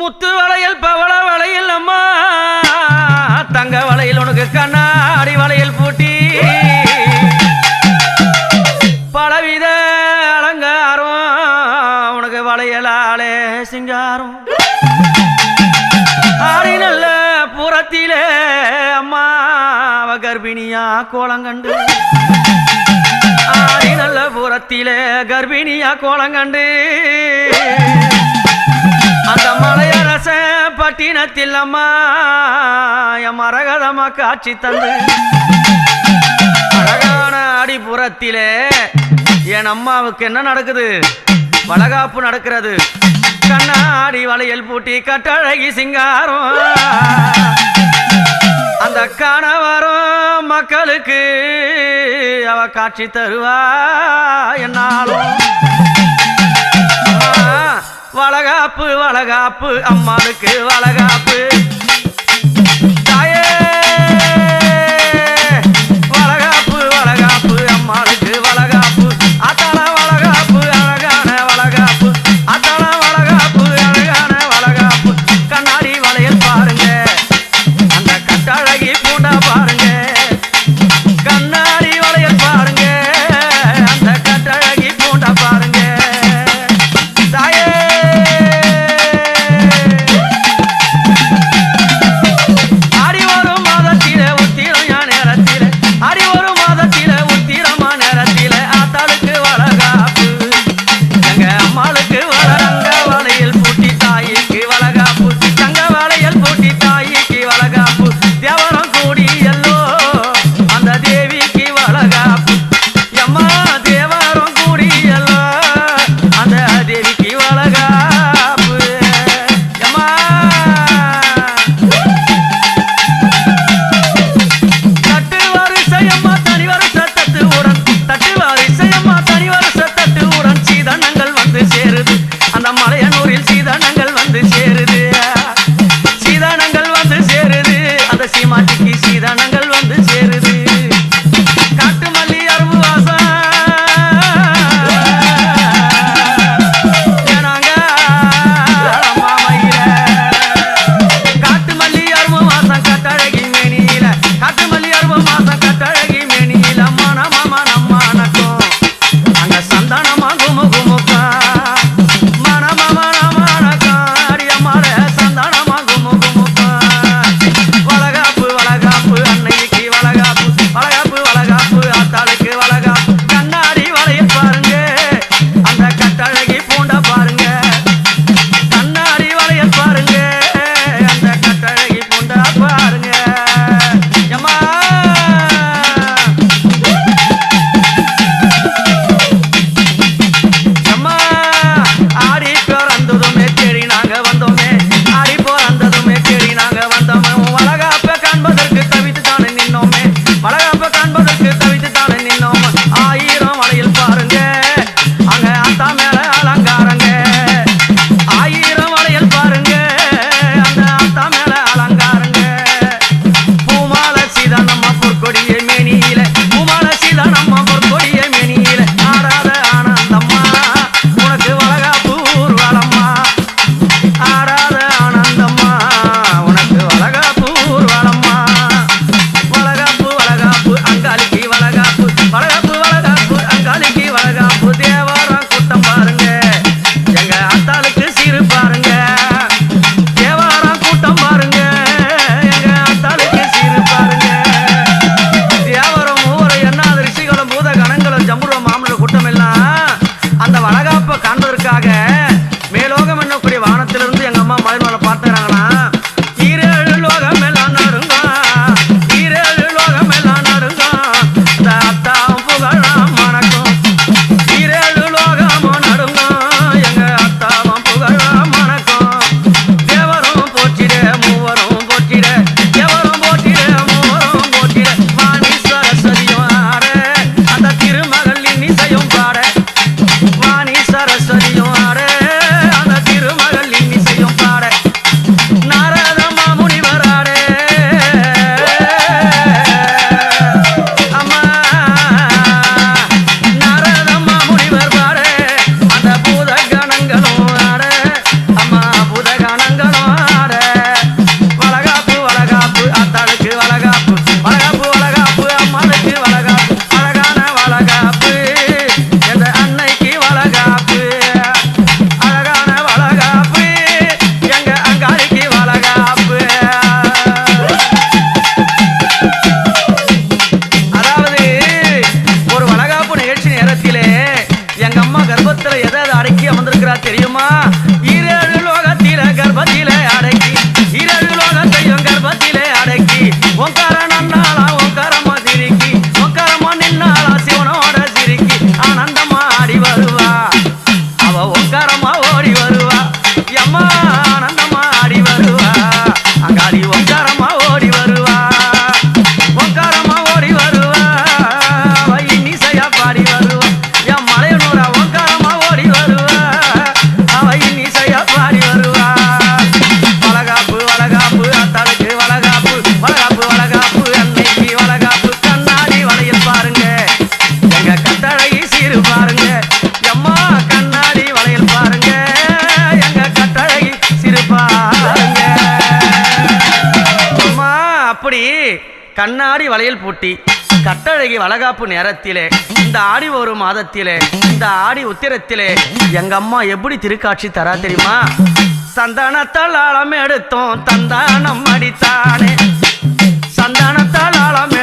முத்து வளையல் பவள வளையல் அம்மா தங்க வளையல் உனக்கு கண்ணாடி வளையல் பூட்டி பலவித அலங்காரம் உனக்கு வளையலாலே சிங்காரம் ஆடி நல்ல புறத்திலே அம்மா கர்ப்பிணியா கோலங்கண்டு ஆடி நல்ல புறத்திலே கர்ப்பிணியா கோலங்கண்டு அந்த மலையரச பட்டினத்தில் அம்மா என் மரகதமா காட்சி தந்து அழகான அடிப்புறத்திலே என் அம்மாவுக்கு என்ன நடக்குது வளகாப்பு நடக்கிறது கண்ணாடி வளையல் பூட்டி கட்டழகி சிங்காரம் அந்த கணவரும் மக்களுக்கு அவ காட்சி தருவா என்னாலும் வளகாப்பு வளகாப்பு அம்மாளுக்கு வளகாப்பு தாயே வளகாப்பு வளகாப்பு அம்மாளுக்கு வளகாப்பு அத்தள வளகாப்பு அழகான வளகாப்பு அத்தள வளகாப்பு அழகான வளகாப்பு கண்ணாடி வளையல் பாருங்க அந்த கட்டழகி பூண்டா பாருங்க கண்ணாடி வளையல் பாருங்க அந்த கட்டழகி பூண்டா பாருங்க தாயே சரஸ்வதியும் ஆட அந்த திருமகள் இன்னிசையும் பாட கண்ணாடி வளையல் பூட்டி கட்டழகி வளகாப்பு நேரத்திலே இந்த ஆடி ஒரு மாதத்திலே இந்த ஆடி உத்திரத்திலே எங்க அம்மா எப்படி திருக்காட்சி தரா தெரியுமா? சந்தானத்தால் ஆழம் எடுத்தோம் தந்தானம் அடித்தானே, சந்தானத்தால் ஆழம்